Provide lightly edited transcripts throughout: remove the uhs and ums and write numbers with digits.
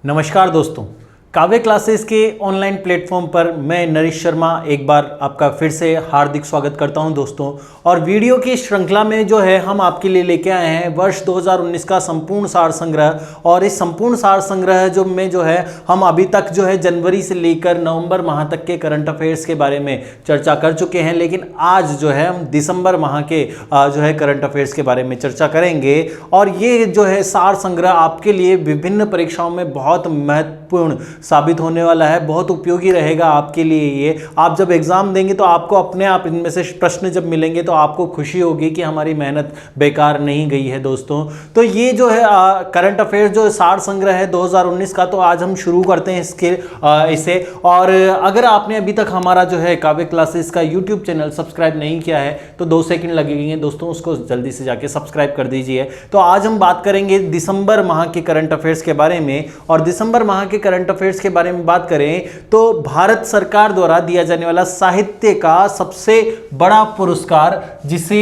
नमस्कार दोस्तों, काव्य क्लासेस के ऑनलाइन प्लेटफॉर्म पर मैं नरेश शर्मा एक बार आपका फिर से हार्दिक स्वागत करता हूं दोस्तों। और वीडियो की श्रृंखला में जो है हम आपके लिए लेके आए हैं वर्ष 2019 का संपूर्ण सार संग्रह। और इस संपूर्ण सार संग्रह जो है हम अभी तक जो है जनवरी से लेकर नवंबर माह तक के करंट अफेयर्स के बारे में चर्चा कर चुके हैं, लेकिन आज जो है हम दिसंबर माह के जो है करंट अफेयर्स के बारे में चर्चा करेंगे। और ये जो है सार संग्रह आपके लिए विभिन्न परीक्षाओं में बहुत महत्वपूर्ण साबित होने वाला है, बहुत उपयोगी रहेगा आपके लिए। ये आप जब एग्जाम देंगे तो आपको अपने आप इनमें से प्रश्न जब मिलेंगे तो आपको खुशी होगी कि हमारी मेहनत बेकार नहीं गई है दोस्तों। तो ये जो है करंट अफेयर्स जो सार संग्रह है 2019 का, तो आज हम शुरू करते हैं इसे। और अगर आपने अभी तक हमारा जो है काव्य क्लासेस का यूट्यूब चैनल सब्सक्राइब नहीं किया है तो 2 सेकंड लगेंगे दोस्तों, उसको जल्दी से जाके सब्सक्राइब कर दीजिए। तो आज हम बात करेंगे दिसंबर माह के करंट अफेयर्स के बारे में। और दिसंबर माह के करंट अफेयर्स के बारे में बात करें तो भारत सरकार द्वारा दिया जाने वाला साहित्य का सबसे बड़ा पुरस्कार, जिसे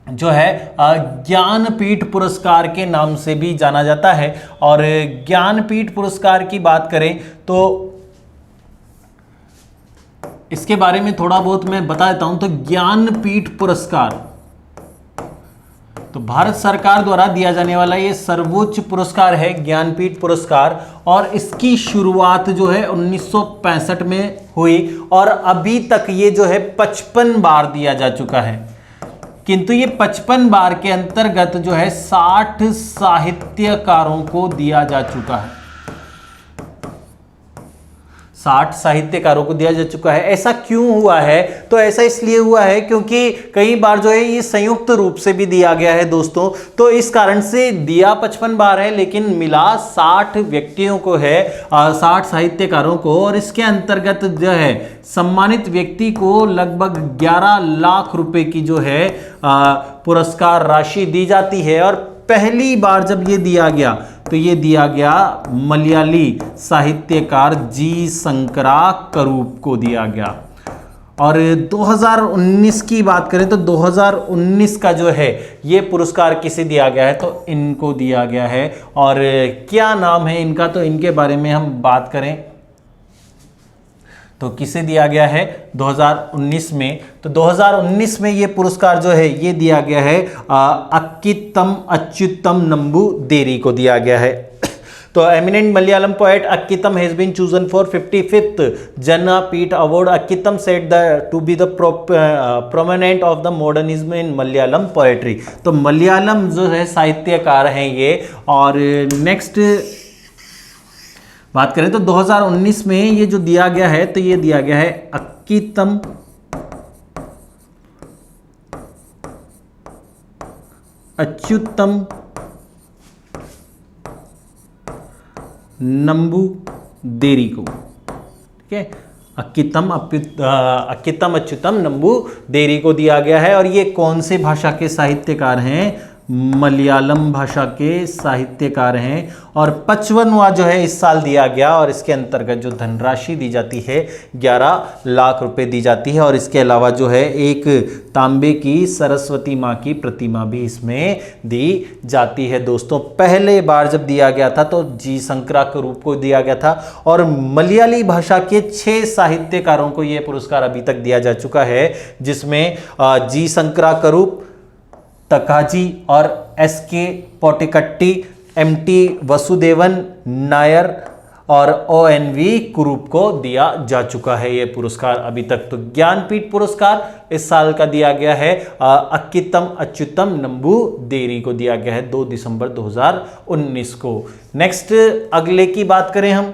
जो है ज्ञानपीठ पुरस्कार के नाम से भी जाना जाता है। और ज्ञानपीठ पुरस्कार की बात करें तो इसके बारे में थोड़ा बहुत मैं बता देता हूं। तो ज्ञानपीठ पुरस्कार तो भारत सरकार द्वारा दिया जाने वाला ये सर्वोच्च पुरस्कार है, ज्ञानपीठ पुरस्कार। और इसकी शुरुआत जो है 1965 में हुई और अभी तक ये जो है 55 बार दिया जा चुका है। किंतु ये 55 बार के अंतर्गत जो है 60 साहित्यकारों को दिया जा चुका है। 60 साहित्यकारों को दिया जा चुका है। ऐसा क्यों हुआ है? तो ऐसा इसलिए हुआ है क्योंकि कई बार जो है ये संयुक्त रूप से भी दिया गया है दोस्तों। तो इस कारण से दिया 55 बार है, लेकिन मिला 60 व्यक्तियों को है, 60 साहित्यकारों को। और इसके अंतर्गत जो है सम्मानित व्यक्ति को लगभग 11 लाख रुपए की जो है पुरस्कार राशि दी जाती है। और पहली बार जब ये दिया गया तो ये दिया गया मलयाली साहित्यकार जी शंकराकरूप को दिया गया। और 2019 की बात करें तो 2019 का जो है ये पुरस्कार किसे दिया गया है? तो इनको दिया गया है। और क्या नाम है इनका, तो इनके बारे में हम बात करें तो किसे दिया गया है 2019 में? तो 2019 में ये पुरस्कार जो है ये दिया गया है अक्कीतम अच्युतम नंबूदिरी को दिया गया है। तो eminent Malayalam poet Akkitham has been chosen for 55th Jnanpith award. Akkitham said to be the prominent of the modernism in Malayalam poetry. तो मलयालम जो है साहित्यकार हैं ये। और नेक्स्ट बात करें तो 2019 में ये जो दिया गया है तो ये दिया गया है अक्कीतम अच्युतम नंबूदिरी को। ठीक है, अक्कीतम अच्युतम नंबूदिरी को दिया गया है। और ये कौन से भाषा के साहित्यकार हैं? मलयालम भाषा के साहित्यकार हैं। और 55वां जो है इस साल दिया गया। और इसके अंतर्गत जो धनराशि दी जाती है 11 लाख रुपए दी जाती है। और इसके अलावा जो है एक तांबे की सरस्वती माँ की प्रतिमा भी इसमें दी जाती है दोस्तों। पहले बार जब दिया गया था तो जी शंकराकरूप को दिया गया था। और मलयाली भाषा के 6 साहित्यकारों को यह पुरस्कार अभी तक दिया जा चुका है, जिसमें जी शंकराकरूप, तकाजी और एस.के. पोटेकट्टी, एम.टी. वसुदेवन नायर और ओ.एन.वी. कुरूप को दिया जा चुका है ये पुरस्कार अभी तक। तो ज्ञानपीठ पुरस्कार इस साल का दिया गया है अक्कीतम अच्युतम नंबूदिरी को दिया गया है 2 दिसंबर 2019 को। नेक्स्ट अगले की बात करें हम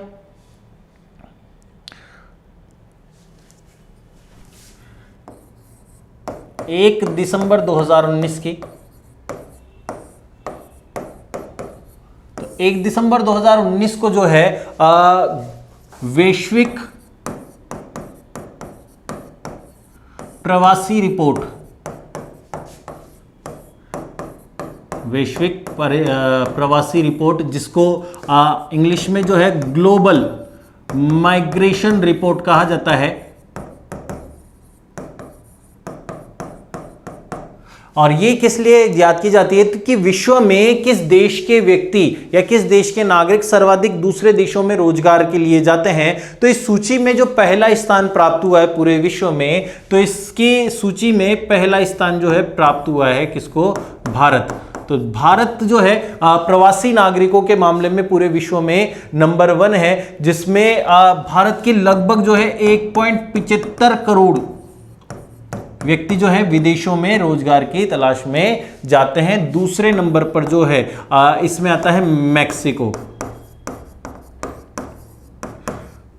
1 दिसंबर 2019 की। तो 1 दिसंबर 2019 को जो है वैश्विक प्रवासी रिपोर्ट, वैश्विक प्रवासी रिपोर्ट, जिसको इंग्लिश में जो है ग्लोबल माइग्रेशन रिपोर्ट कहा जाता है। और ये किस लिए याद की जाती है कि विश्व में किस देश के व्यक्ति या किस देश के नागरिक सर्वाधिक दूसरे देशों में रोजगार के लिए जाते हैं। तो इस सूची में जो पहला स्थान प्राप्त हुआ है पूरे विश्व में, तो इसकी सूची में पहला स्थान जो है प्राप्त हुआ है किसको? भारत। तो भारत जो है प्रवासी नागरिकों के मामले में पूरे विश्व में नंबर 1 है, जिसमें भारत के लगभग जो है 1.75 करोड़ व्यक्ति जो है विदेशों में रोजगार की तलाश में जाते हैं। दूसरे नंबर पर जो है इसमें आता है मैक्सिको।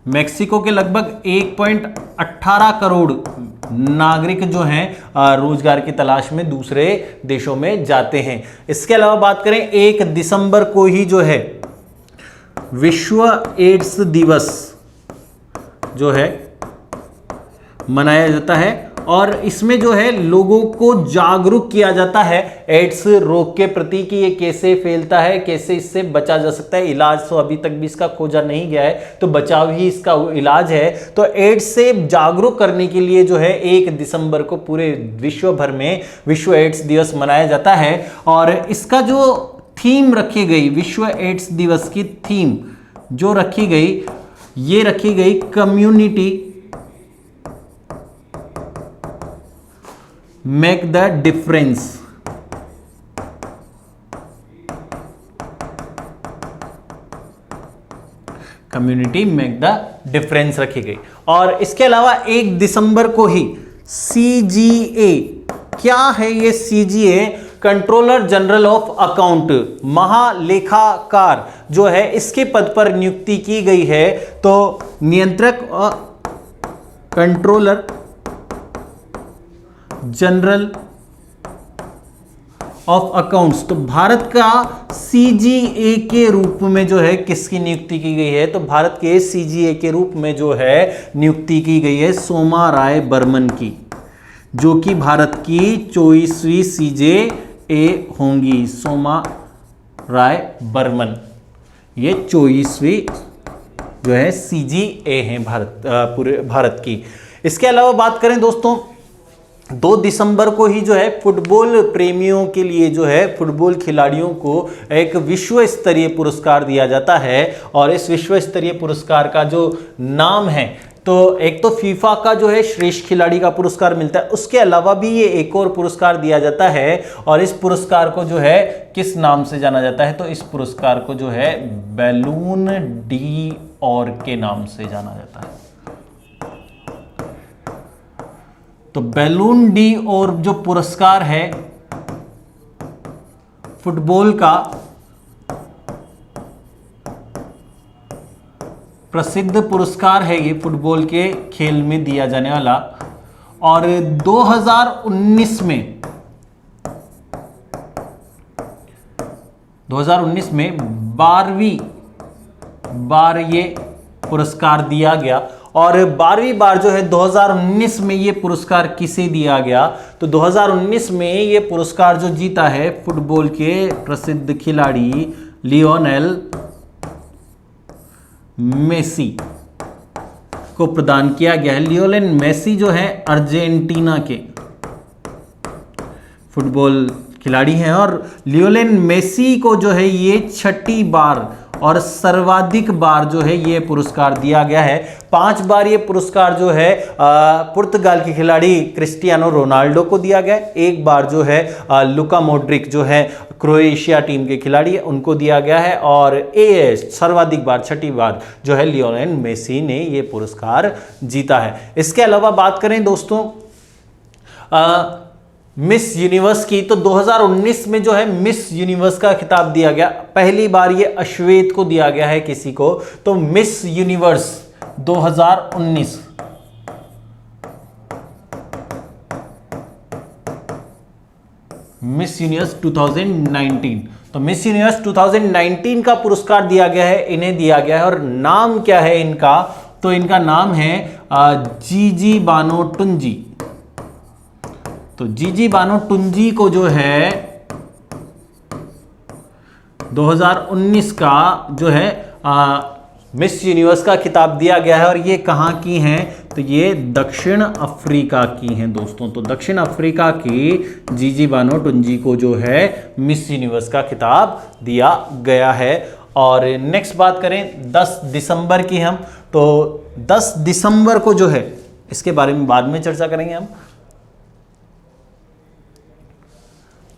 मैक्सिको के लगभग 1.18 करोड़ नागरिक जो हैं रोजगार की तलाश में दूसरे देशों में जाते हैं। इसके अलावा बात करें 1 दिसंबर को ही जो है विश्व एड्स दिवस जो है मनाया जाता है, और इसमें जो है लोगों को जागरूक किया जाता है एड्स रोग के प्रति कि ये कैसे फैलता है, कैसे इससे बचा जा सकता है। इलाज तो अभी तक भी इसका खोजा नहीं गया है, तो बचाव ही इसका इलाज है। तो एड्स से जागरूक करने के लिए जो है 1 दिसंबर को पूरे विश्व भर में विश्व एड्स दिवस मनाया जाता है। और इसका जो थीम रखी गई, विश्व एड्स दिवस की थीम जो रखी गई, ये रखी गई community make the difference. Community make the difference रखी गई। और इसके अलावा 1 दिसंबर को ही CGA, क्या है ये CGA? Controller general of account, महालेखाकार जो है इसके पद पर नियुक्ति की गई है। तो नियंत्रक और कंट्रोलर जनरल ऑफ अकाउंट्स, तो भारत का CGA के रूप में जो है किसकी नियुक्ति की गई है? तो भारत के CGA के रूप में जो है नियुक्ति की गई है सोमा राय बर्मन की, जो कि भारत की 24वीं CGA होंगी। सोमा राय बर्मन ये 24वीं जो है CGA है पूरे भारत की। इसके अलावा बात करें दोस्तों 2 दिसंबर को ही जो है फुटबॉल प्रेमियों के लिए जो है फुटबॉल खिलाड़ियों को एक विश्व स्तरीय पुरस्कार दिया जाता है। और इस विश्व स्तरीय पुरस्कार का जो नाम है, तो एक तो फीफा का जो है श्रेष्ठ खिलाड़ी का पुरस्कार मिलता है, उसके अलावा भी ये एक और पुरस्कार दिया जाता है। और इस पुरस्कार को जो है किस नाम से जाना जाता है? तो इस पुरस्कार को जो है बैलून d'Or के नाम से जाना जाता है। तो बैलून d'Or जो पुरस्कार है फुटबॉल का प्रसिद्ध पुरस्कार है, ये फुटबॉल के खेल में दिया जाने वाला। और 2019 में 12वीं बार ये पुरस्कार दिया गया। और 12वीं बार जो है 2019 में ये पुरस्कार किसे दिया गया? तो 2019 में ये पुरस्कार जो जीता है फुटबॉल के प्रसिद्ध खिलाड़ी लियोनेल मेसी को प्रदान किया गया है। लियोनेल मेसी जो है अर्जेंटीना के फुटबॉल खिलाड़ी हैं, और लियोनेल मेसी को जो है ये 6ठी बार और सर्वाधिक बार जो है ये पुरस्कार दिया गया है। 5 बार ये पुरस्कार जो है पुर्तगाल के खिलाड़ी क्रिस्टियानो रोनाल्डो को दिया गया है। 1 बार जो है लुका मॉड्रिक जो है क्रोएशिया टीम के खिलाड़ी है उनको दिया गया है। और सर्वाधिक बार 6ठी बार जो है लियोनेल मेसी ने ये पुरस्कार जीता है। इसके अलावा बात करें दोस्तों मिस यूनिवर्स की, तो 2019 में जो है मिस यूनिवर्स का खिताब दिया गया। पहली बार ये अश्वेत को दिया गया है किसी को। तो मिस यूनिवर्स 2019 मिस यूनिवर्स 2019, तो मिस यूनिवर्स 2019 का पुरस्कार दिया गया है, इन्हें दिया गया है। और नाम क्या है इनका? तो इनका नाम है जीजी बानोटुंजी। तो जीजी बानोटुंजी को जो है 2019 का जो है मिस यूनिवर्स का खिताब दिया गया है और ये कहाँ की हैं, तो ये दक्षिण अफ्रीका की हैं दोस्तों। तो दक्षिण अफ्रीका की जीजी बानो टुंजी को जो है मिस यूनिवर्स का खिताब दिया गया है। और नेक्स्ट बात करें 10 दिसंबर की हम, तो 10 दिसंबर को जो है इसके बारे में बाद में चर्चा करेंगे हम।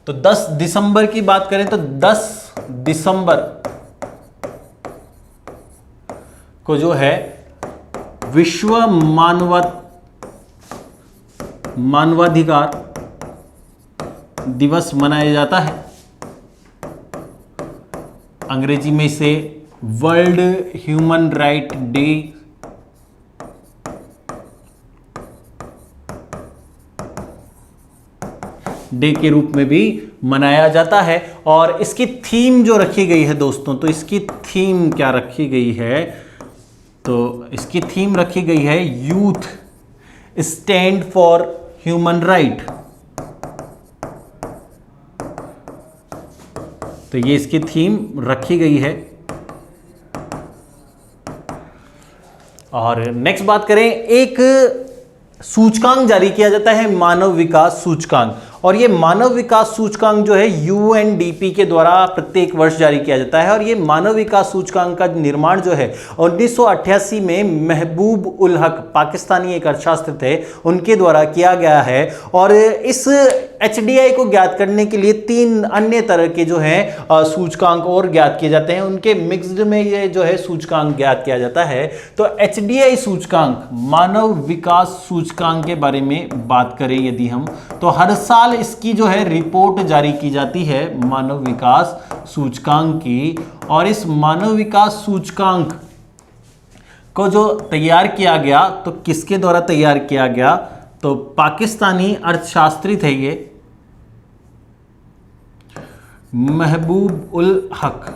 तो 10 दिसंबर की बात करें तो 10 दिसंबर को जो है विश्व मानवाधिकार दिवस मनाया जाता है। अंग्रेजी में इसे वर्ल्ड ह्यूमन राइट डे के रूप में भी मनाया जाता है। और इसकी थीम जो रखी गई है दोस्तों, तो इसकी थीम क्या रखी गई है, तो इसकी थीम रखी गई है youth stand for human right. तो ये इसकी थीम रखी गई है। और नेक्स्ट बात करें, एक सूचकांक जारी किया जाता है मानव विकास सूचकांक, और ये मानव विकास सूचकांक जो है यूएनडीपी के द्वारा प्रत्येक वर्ष जारी किया जाता है। और ये मानव विकास सूचकांक का निर्माण जो है 1988 में महबूब उल हक, पाकिस्तानी एक अर्थशास्त्री थे, उनके द्वारा किया गया है। और इस एचडीआई को ज्ञात करने के लिए 3 अन्य तरह के जो है सूचकांक और ज्ञात किए जाते हैं, उनके मिक्स्ड में ये जो है सूचकांक ज्ञात किया जाता है। तो एचडीआई सूचकांक, मानव विकास सूचकांक के बारे में बात करें यदि हम, तो हर साल इसकी जो है रिपोर्ट जारी की जाती है मानव विकास सूचकांक की। और इस मानव विकास सूचकांक को जो तैयार किया गया, तो किसके द्वारा तैयार किया गया, तो पाकिस्तानी अर्थशास्त्री थे ये महबूब उल हक।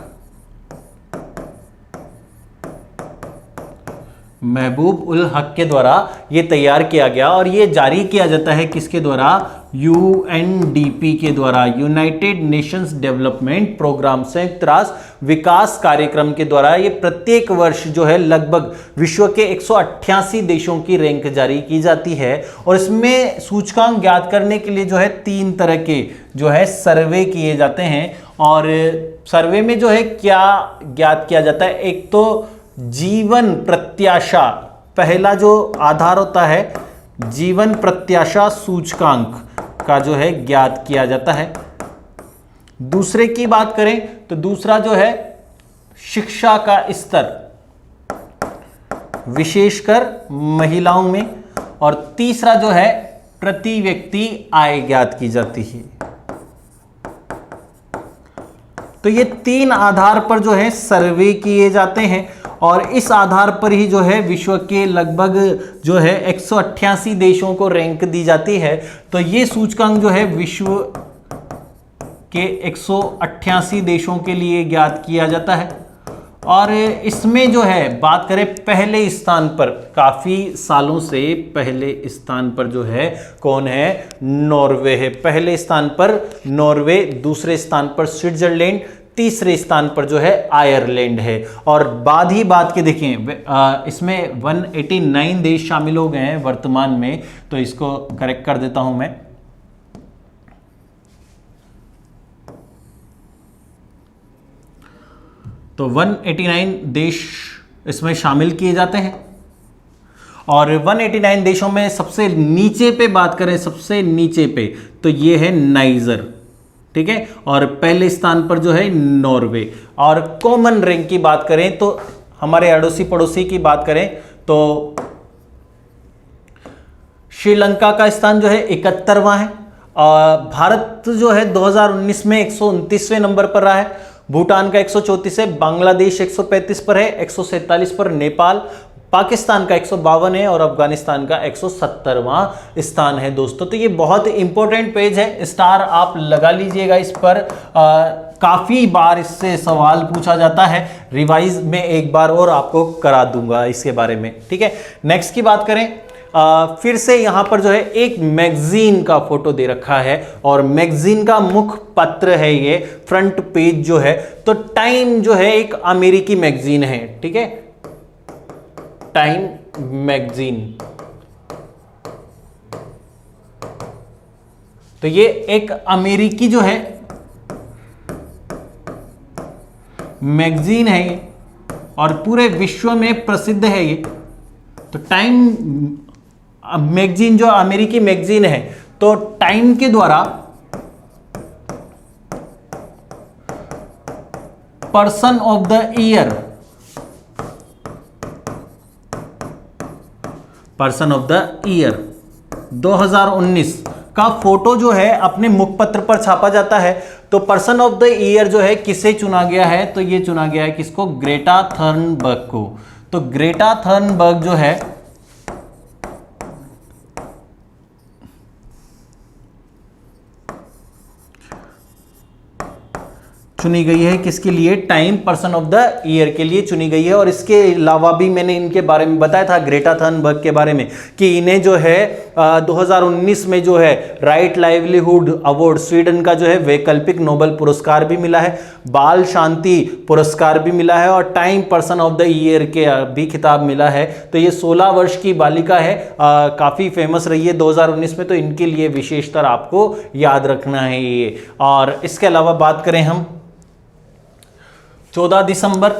महबूब उल हक के द्वारा ये तैयार किया गया और ये जारी किया जाता है किसके द्वारा, यूएनडीपी के द्वारा, यूनाइटेड नेशंस डेवलपमेंट प्रोग्राम, संयुक्त राष्ट्र विकास कार्यक्रम के द्वारा। ये प्रत्येक वर्ष जो है लगभग विश्व के 188 देशों की रैंक जारी की जाती है। और इसमें सूचकांक ज्ञात करने के लिए जो है 3 तरह के जो है सर्वे किए जाते हैं। और सर्वे में जो है क्या ज्ञात किया जाता है, एक तो जीवन प्रत्याशा, पहला जो आधार होता है जीवन प्रत्याशा सूचकांक का जो है ज्ञात किया जाता है। दूसरे की बात करें तो दूसरा जो है शिक्षा का स्तर, विशेषकर महिलाओं में। और तीसरा जो है प्रति व्यक्ति आय ज्ञात की जाती है। तो ये 3 आधार पर जो है सर्वे किए जाते हैं और इस आधार पर ही जो है विश्व के लगभग जो है 188 देशों को रैंक दी जाती है। तो ये सूचकांक जो है विश्व के 188 देशों के लिए ज्ञात किया जाता है। और इसमें जो है बात करें पहले स्थान पर, काफ़ी सालों से पहले स्थान पर जो है कौन है, नॉर्वे है। पहले स्थान पर नॉर्वे, दूसरे स्थान पर स्विट्जरलैंड, तीसरे स्थान पर जो है आयरलैंड है। और बाद ही बात के देखें इसमें 189 देश शामिल हो गए हैं वर्तमान में, तो इसको करेक्ट कर देता हूं मैं। तो 189 देश इसमें शामिल किए जाते हैं। और 189 देशों में सबसे नीचे पे बात करें, सबसे नीचे पे तो ये है नाइजर, ठीक है। और पहले स्थान पर जो है नॉर्वे। और कॉमन रैंक की बात करें तो हमारे अड़ोसी पड़ोसी की बात करें तो श्रीलंका का स्थान जो है 71वां है। भारत जो है 2019 में 129वें नंबर पर रहा है। भूटान का 134 है, बांग्लादेश 135 पर है, 147 पर नेपाल, पाकिस्तान का 152 है और अफगानिस्तान का 170वां स्थान है दोस्तों। तो ये बहुत इंपॉर्टेंट पेज है, स्टार आप लगा लीजिएगा इस पर। काफ़ी बार इससे सवाल पूछा जाता है, रिवाइज में एक बार और आपको करा दूंगा इसके बारे में, ठीक है। नेक्स्ट की बात करें, फिर से यहां पर जो है एक मैगजीन का फोटो दे रखा है और मैगजीन का मुख्य पत्र है ये, फ्रंट पेज जो है। तो टाइम जो है एक अमेरिकी मैगजीन है, ठीक है। Time magazine. तो ये एक अमेरिकी जो है मैगजीन है ये, और पूरे विश्व में प्रसिद्ध है ये। तो टाइम मैगजीन जो अमेरिकी मैगजीन है, तो टाइम के द्वारा person of the year, person of the year 2019 का फोटो जो है अपने मुखपत्र पर छापा जाता है। तो पर्सन ऑफ द ईयर जो है किसे चुना गया है, तो ये चुना गया है किसको, ग्रेटा थर्नबर्ग को। तो ग्रेटा थर्नबर्ग जो है चुनी गई है किसके लिए, time person of the year के लिए चुनी गई है। और इसके अलावा भी मैंने इनके बारे में बताया था, ग्रेटा थर्नबर्ग के बारे में, कि इन्हें जो है 2019 में जो है राइट लाइवलीहुड अवार्ड स्वीडन का जो है वैकल्पिक नोबेल पुरस्कार भी मिला है, बाल शांति पुरस्कार भी मिला है, और time person of the year के भी खिताब मिला है। तो ये 16 वर्ष की बालिका है, काफ़ी फेमस रही है 2019 में, तो इनके लिए विशेषतर आपको याद रखना है ये। और इसके अलावा बात करें हम 14 दिसंबर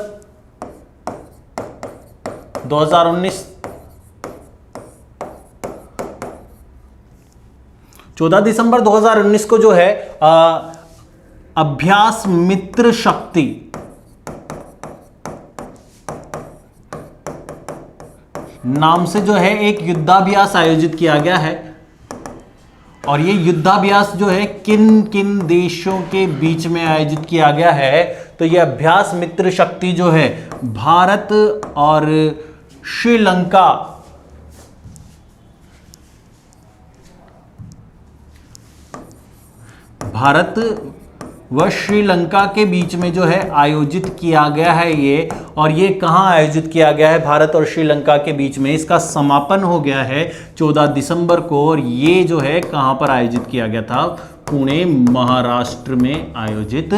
2019, 14 दिसंबर 2019 को जो है अभ्यास मित्र शक्ति नाम से जो है एक युद्धाभ्यास आयोजित किया गया है। और ये युद्धाभ्यास जो है किन किन देशों के बीच में आयोजित किया गया है, तो ये अभ्यास मित्र शक्ति जो है भारत और श्रीलंका, भारत व श्रीलंका के बीच में जो है आयोजित किया गया है ये। और ये कहाँ आयोजित किया गया है, भारत और श्रीलंका के बीच में। इसका समापन हो गया है 14 दिसंबर को, और ये जो है कहाँ पर आयोजित किया गया था, पुणे महाराष्ट्र में आयोजित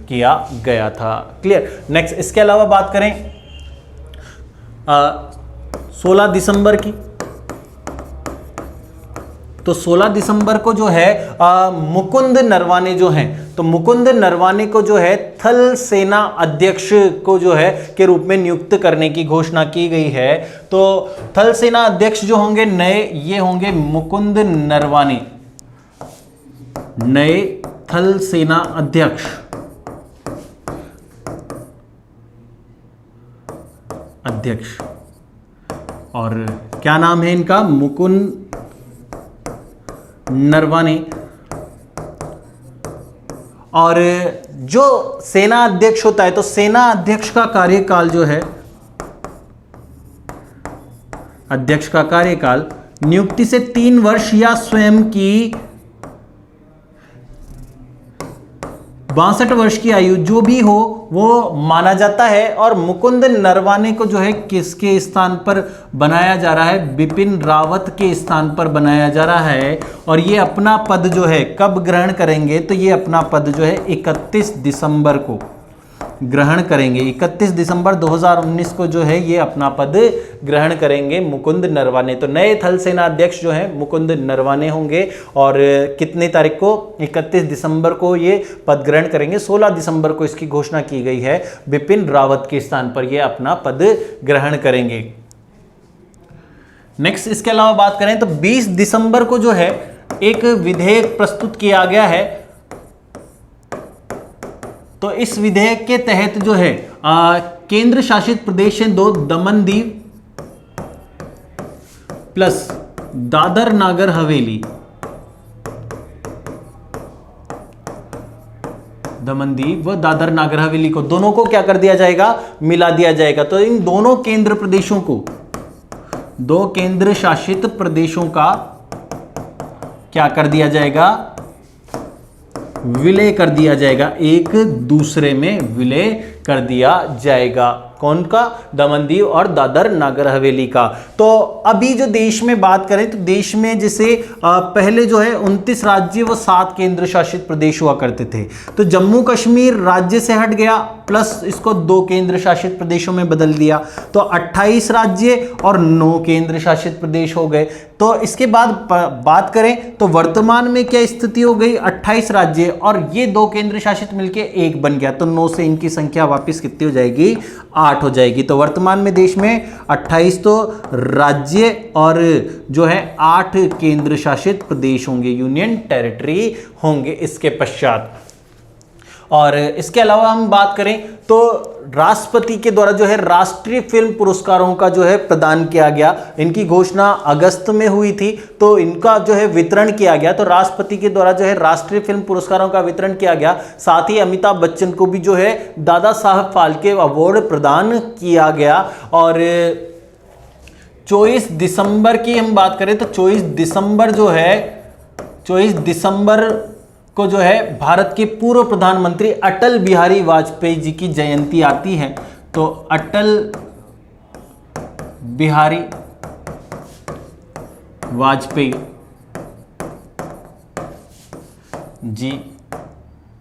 किया गया था। क्लियर। नेक्स्ट, इसके अलावा बात करें 16 दिसंबर की, तो 16 दिसंबर को जो है मुकुंद नरवाने जो हैं, तो मुकुंद नरवाने को जो है थल सेना अध्यक्ष को जो है के रूप में नियुक्त करने की घोषणा की गई है। तो थल सेना अध्यक्ष जो होंगे नए, ये होंगे मुकुंद नरवाने, नए थल सेना अध्यक्ष। और क्या नाम है इनका, मुकुंद नरवाने। और जो सेना अध्यक्ष होता है, तो सेना अध्यक्ष का कार्यकाल जो है, अध्यक्ष का कार्यकाल नियुक्ति से 3 वर्ष या स्वयं की 62 वर्ष की आयु जो भी हो वो माना जाता है। और मुकुंद नरवाने को जो है किसके स्थान पर बनाया जा रहा है, बिपिन रावत के स्थान पर बनाया जा रहा है। और ये अपना पद जो है कब ग्रहण करेंगे, तो ये अपना पद जो है 31 दिसंबर को ग्रहण करेंगे। 31 दिसंबर 2019 को जो है ये अपना पद ग्रहण करेंगे मुकुंद नरवाने। तो नए थल सेना अध्यक्ष जो हैं मुकुंद नरवाने होंगे। और कितने तारीख को, 31 दिसंबर को ये पद ग्रहण करेंगे। 16 दिसंबर को इसकी घोषणा की गई है, बिपिन रावत के स्थान पर ये अपना पद ग्रहण करेंगे। नेक्स्ट, इसके अलावा बात करें तो 20 दिसंबर को जो है एक विधेयक प्रस्तुत किया गया है। तो इस विधेयक के तहत जो है केंद्र शासित प्रदेश हैं 2, दमन दीव प्लस दादर नागर हवेली, दमन दीव व दादर नागर हवेली को, दोनों को क्या कर दिया जाएगा, मिला दिया जाएगा। तो इन दोनों केंद्र प्रदेशों को, 2 केंद्र शासित प्रदेशों का क्या कर दिया जाएगा, विलय कर दिया जाएगा, एक दूसरे में विलय कर दिया जाएगा। कौन का? दमन दीव और दादर नागर हवेली का। तो अभी जो देश में बात करें तो देश में जैसे पहले जो है 29 राज्य व 7 केंद्र शासित प्रदेश हुआ करते थे। तो जम्मू कश्मीर राज्य से हट गया, प्लस इसको 2 केंद्र शासित प्रदेशों में बदल दिया, तो 28 राज्य और 9 केंद्र शासित प्रदेश हो गए। तो इसके बाद बात करें तो वर्तमान में क्या स्थिति हो गई? 28 राज्य और ये 2 केंद्र शासित मिलके 1 बन गया, तो 9 से इनकी संख्या वापस कितनी हो जाएगी? 8 हो जाएगी। तो वर्तमान में देश में 28 तो राज्य और जो है 8 केंद्र शासित प्रदेश होंगे, यूनियन टेरिटरी होंगे इसके पश्चात। और इसके अलावा हम बात करें तो राष्ट्रपति के द्वारा जो है राष्ट्रीय फिल्म पुरस्कारों का जो है प्रदान किया गया। इनकी घोषणा अगस्त में हुई थी, तो इनका जो है वितरण किया गया। तो राष्ट्रपति के द्वारा जो है राष्ट्रीय फिल्म पुरस्कारों का वितरण किया गया। साथ ही अमिताभ बच्चन को भी जो है दादा साहब फाल्के अवार्ड प्रदान किया गया। और 24 दिसंबर की हम बात करें तो 24 दिसंबर को जो है भारत के पूर्व प्रधानमंत्री अटल बिहारी वाजपेयी जी की जयंती आती है। तो अटल बिहारी वाजपेयी जी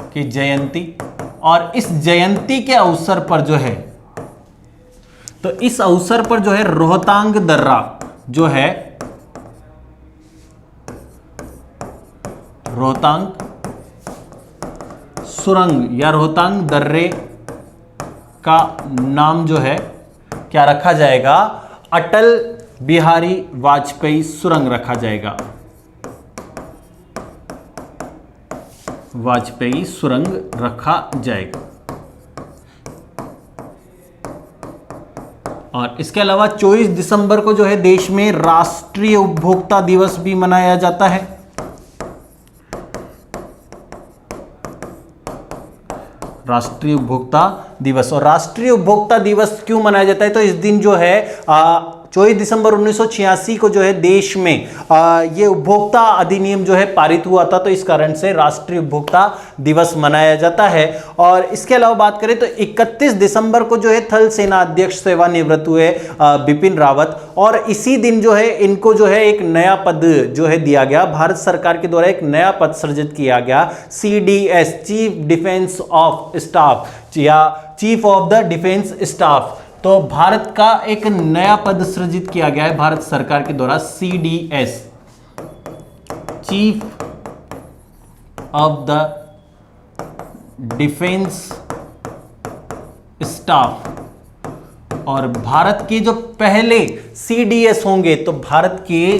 की जयंती, और इस जयंती के अवसर पर जो है, तो इस अवसर पर जो है रोहतांग दर्रा जो है, रोहतांग सुरंग या रोहतांग दर्रे का नाम जो है क्या रखा जाएगा? अटल बिहारी वाजपेयी सुरंग रखा जाएगा। वाजपेयी सुरंग रखा जाएगा। और इसके अलावा 24 दिसंबर को जो है देश में राष्ट्रीय उपभोक्ता दिवस भी मनाया जाता है। राष्ट्रीय उपभोक्ता दिवस। और राष्ट्रीय उपभोक्ता दिवस क्यों मनाया जाता है? तो इस दिन जो है 24 दिसंबर 1986 को जो है देश में ये उपभोक्ता अधिनियम जो है पारित हुआ था, तो इस कारण से राष्ट्रीय उपभोक्ता दिवस मनाया जाता है। और इसके अलावा बात करें तो 31 दिसंबर को जो है थल सेना अध्यक्ष सेवानिवृत्त हुए बिपिन रावत, और इसी दिन जो है इनको जो है एक नया पद जो है दिया गया, भारत सरकार के द्वारा एक नया पद सृजित किया गया, CDS, chief defence of staff या chief of the defence staff. तो भारत का एक नया पद सृजित किया गया है भारत सरकार के द्वारा, CDS, chief of the defence staff. और भारत के जो पहले CDS होंगे, तो भारत के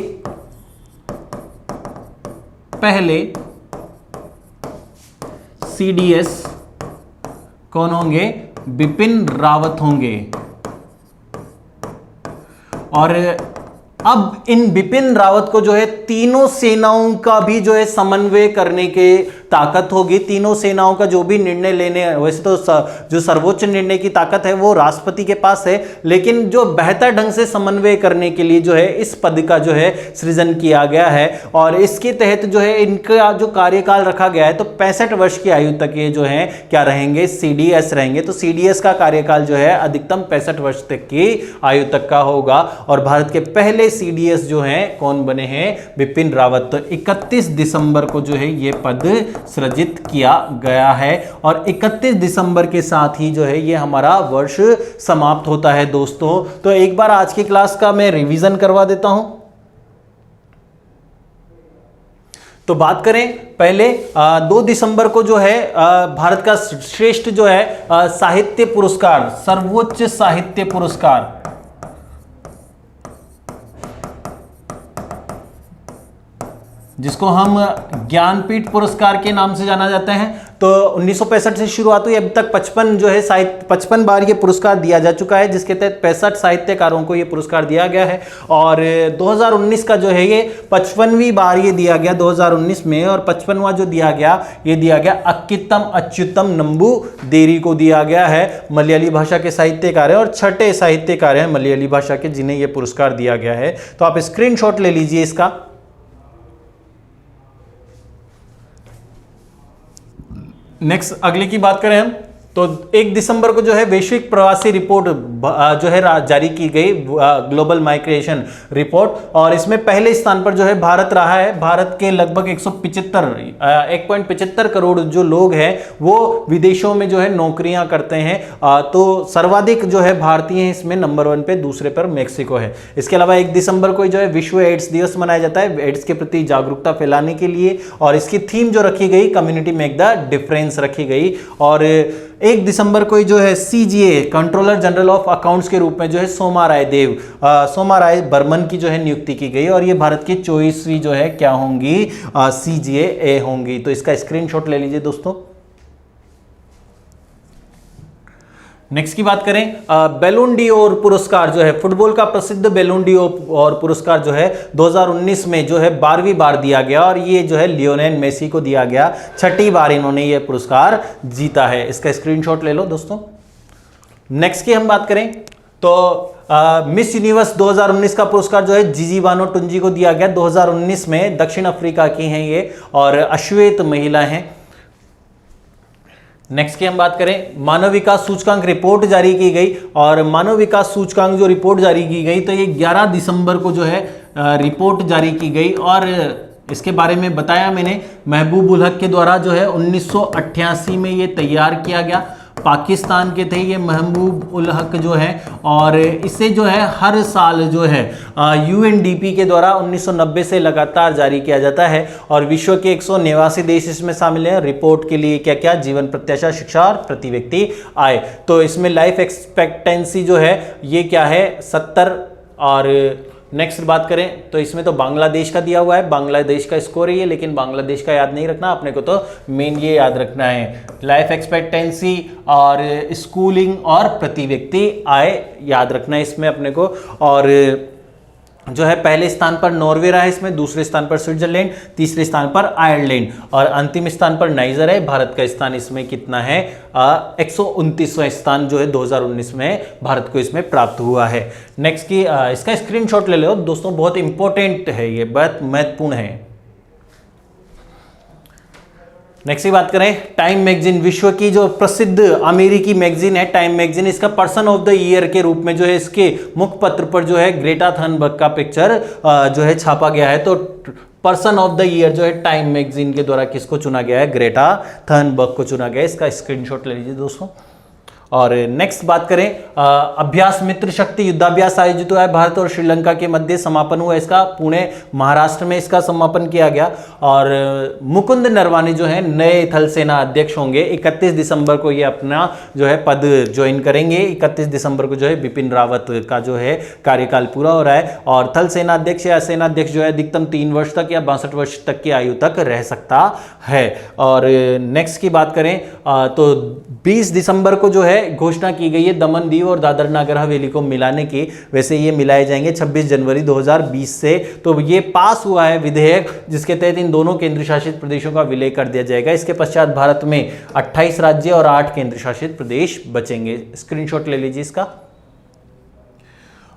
पहले CDS कौन होंगे? बिपिन रावत होंगे। और अब इन बिपिन रावत को जो है तीनों सेनाओं का भी जो है समन्वय करने के ताकत होगी। तीनों सेनाओं का जो भी निर्णय लेने, वैसे तो जो सर्वोच्च निर्णय की ताकत है वो राष्ट्रपति के पास है, लेकिन जो बेहतर ढंग से समन्वय करने के लिए जो है इस पद का जो है सृजन किया गया है। और इसके तहत जो है इनका जो कार्यकाल रखा गया है, तो 65 वर्ष की आयु तक ये जो है क्या रहेंगे? CDS रहेंगे। तो CDS का कार्यकाल जो है अधिकतम 65 वर्ष तक की आयु तक का होगा। और भारत के पहले CDS जो है कौन बने हैं? बिपिन रावत। तो 31 दिसंबर को जो है ये पद सृजित किया गया है। और 31 दिसंबर के साथ ही जो है ये हमारा वर्ष समाप्त होता है दोस्तों। तो एक बार आज की क्लास का मैं रिवीजन करवा देता हूं। तो बात करें पहले 2 दिसंबर को जो है भारत का श्रेष्ठ जो है साहित्य पुरस्कार, सर्वोच्च साहित्य पुरस्कार, जिसको हम ज्ञानपीठ पुरस्कार के नाम से जाना जाता है, तो 1965 से शुरुआत हुई, अभी तक 55 जो है 55 बार ये पुरस्कार दिया जा चुका है, जिसके तहत 65 साहित्यकारों को ये पुरस्कार दिया गया है। और 2019 का जो है ये 55वीं बार ये दिया गया 2019 में। और 55वां जो दिया गया ये दिया गया अक्कितम अच्युतम नंबू देरी को दिया गया है। मलयाली भाषा के साहित्यकार हैं और छठे साहित्यकार हैं मलयाली भाषा के जिन्हें ये पुरस्कार दिया गया है। तो आप स्क्रीनशॉट ले लीजिए इसका। नेक्स्ट अगले की बात करें हम तो 1 दिसंबर को जो है वैश्विक प्रवासी रिपोर्ट जो है जारी की गई, ग्लोबल माइग्रेशन रिपोर्ट, और इसमें पहले स्थान पर जो है भारत रहा है। भारत के लगभग 1.75 करोड़ जो लोग हैं वो विदेशों में जो है नौकरियां करते हैं। तो सर्वाधिक जो है भारतीय हैं इसमें, नंबर 1 पे, दूसरे पर मेक्सिको है। इसके अलावा 1 दिसंबर को जो है विश्व एड्स दिवस मनाया जाता है, एड्स के प्रति जागरूकता फैलाने के लिए, और इसकी थीम जो रखी गई, कम्युनिटी मेक द डिफरेंस रखी गई। और 1 दिसंबर को जो है CGA controller general of accounts के रूप में जो है सोमा राय बर्मन की जो है नियुक्ति की गई, और ये भारत की 24वीं जो है क्या होंगी, CGA होंगी। तो इसका स्क्रीनशॉट ले लीजिए दोस्तों। नेक्स्ट की बात करें, बैलोन डी'ओर पुरस्कार जो है, फुटबॉल का प्रसिद्ध बैलोन डी'ओर पुरस्कार जो है 2019 में जो है 12वीं बार दिया गया, और ये जो है लियोनेल मेसी को दिया गया। 6ठी बार इन्होंने ये पुरस्कार जीता है। इसका स्क्रीनशॉट ले लो दोस्तों। नेक्स्ट की हम बात करें तो मिस यूनिवर्स 2019 का पुरस्कार जो है जीजी बानो टुंजी को दिया गया 2019 में। दक्षिण अफ्रीका की हैं ये, और अश्वेत महिला हैं। नेक्स्ट की हम बात करें, मानव विकास सूचकांक रिपोर्ट जारी की गई, और मानव विकास सूचकांक जो रिपोर्ट जारी की गई तो ये 11 दिसंबर को जो है रिपोर्ट जारी की गई, और इसके बारे में बताया मैंने, महबूब उल हक के द्वारा जो है 1988 में ये तैयार किया गया। पाकिस्तान के थे ये महबूब उल हक जो है, और इसे जो है हर साल जो है UNDP के द्वारा 1990 से लगातार जारी किया जाता है, और विश्व के 189 देश इसमें शामिल हैं। रिपोर्ट के लिए क्या क्या, जीवन प्रत्याशा, शिक्षा और प्रति व्यक्ति आय। तो इसमें लाइफ एक्सपेक्टेंसी जो है ये क्या है, 70। और नेक्स्ट बात करें तो इसमें तो बांग्लादेश का दिया हुआ है, बांग्लादेश का स्कोर ही है, लेकिन बांग्लादेश का याद नहीं रखना अपने को, तो मेन ये याद रखना है, लाइफ एक्सपेक्टेंसी और स्कूलिंग और प्रति व्यक्ति आय याद रखना है इसमें अपने को। और जो है पहले स्थान पर नॉर्वे रहा है इसमें, दूसरे स्थान पर स्विट्जरलैंड, तीसरे स्थान पर आयरलैंड, और अंतिम स्थान पर नाइजर है। भारत का स्थान इसमें कितना है, 129वां स्थान जो है 2019 में भारत को इसमें प्राप्त हुआ है। नेक्स्ट की इसका स्क्रीनशॉट ले लो दोस्तों, बहुत इंपॉर्टेंट है ये, बहुत महत्वपूर्ण है। नेक्स्ट की बात करें, टाइम मैगजीन, विश्व की जो प्रसिद्ध अमेरिकी मैगजीन है टाइम मैगजीन, इसका पर्सन ऑफ द ईयर के रूप में जो है इसके मुखपत्र पर जो है ग्रेटा थनबर्ग का पिक्चर जो है छापा गया है। तो पर्सन ऑफ द ईयर जो है टाइम मैगजीन के द्वारा किसको चुना गया है, ग्रेटा थनबर्ग को चुना गया है। इसका स्क्रीनशॉट ले लीजिए दोस्तों। और नेक्स्ट बात करें, अभ्यास मित्र शक्ति युद्धाभ्यास आयोजित हुआ है भारत और श्रीलंका के मध्य, समापन हुआ इसका पुणे महाराष्ट्र में इसका समापन किया गया। और मुकुंद नरवाने जो है नए थल सेना अध्यक्ष होंगे। 31 दिसंबर को ये अपना जो है पद ज्वाइन करेंगे। 31 दिसंबर को जो है बिपिन रावत का जो है कार्यकाल पूरा हो रहा है। और थल सेनाध्यक्ष या सेनाध्यक्ष जो है अधिकतम 3 वर्ष तक या 62 वर्ष तक की आयु तक रह सकता है। और नेक्स्ट की बात करें तो 20 दिसंबर को जो है घोषणा की गई है दमन दीव और दादर नागर हवेली को मिलाने की। वैसे ये मिलाए जाएंगे 26 जनवरी 2020 से। तो ये पास हुआ है विधेयक, जिसके तहत इन दोनों केंद्र शासित प्रदेशों का विलय कर दिया जाएगा। इसके पश्चात भारत में 28 राज्य और 8 केंद्र शासित प्रदेश बचेंगे। स्क्रीनशॉट ले लीजिए इसका।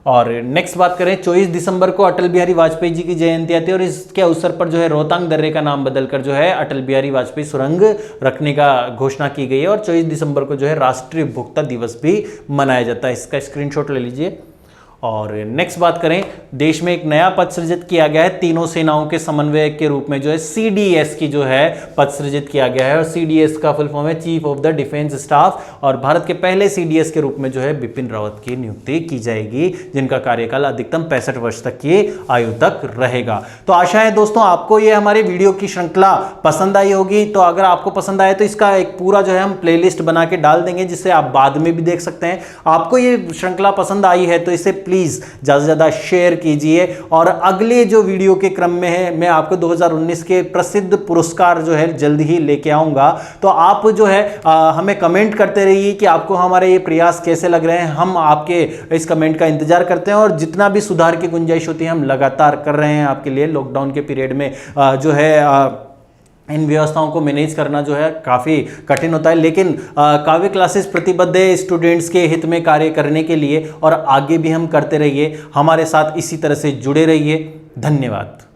और नेक्स्ट बात करें, 24 दिसंबर को अटल बिहारी वाजपेयी जी की जयंती आती है, और इसके अवसर पर जो है रोहतांग दर्रे का नाम बदलकर जो है अटल बिहारी वाजपेयी सुरंग रखने का घोषणा की गई है। और 24 दिसंबर को जो है राष्ट्रीय उपभोक्ता दिवस भी मनाया जाता है। इसका स्क्रीनशॉट ले लीजिए। और नेक्स्ट बात करें, देश में एक नया पद सृजित किया गया है तीनों सेनाओं के समन्वयक के रूप में, जो है CDS की जो है पद सृजित किया गया है। और CDS का फुल फॉर्म है chief of the defence staff. और भारत के पहले CDS के रूप में जो है बिपिन रावत की नियुक्ति की जाएगी, जिनका कार्यकाल अधिकतम 65 वर्ष तक की आयु तक रहेगा। तो आशा है दोस्तों आपको ये हमारे वीडियो की श्रृंखला पसंद आई होगी। तो अगर आपको पसंद आए तो इसका एक पूरा जो है हम प्लेलिस्ट बना के डाल देंगे, जिससे आप बाद में भी देख सकते हैं। आपको ये श्रृंखला पसंद आई है तो इसे प्लीज ज्यादा से ज्यादा शेयर कीजिए। और अगले जो वीडियो के क्रम में है, मैं आपको 2019 के प्रसिद्ध पुरस्कार जो है जल्द ही लेके आऊंगा। तो आप जो है हमें कमेंट करते रहिए कि आपको हमारे ये प्रयास कैसे लग रहे हैं। हम आपके इस कमेंट का इंतजार करते हैं, और जितना भी सुधार की गुंजाइश होती है हम लगातार कर रहे हैं आपके लिए। लॉकडाउन के पीरियड में जो है इन व्यवस्थाओं को मैनेज करना जो है काफ़ी कठिन होता है, लेकिन काव्य क्लासेस प्रतिबद्ध है स्टूडेंट्स के हित में कार्य करने के लिए, और आगे भी हम करते रहिए। हमारे साथ इसी तरह से जुड़े रहिए। धन्यवाद।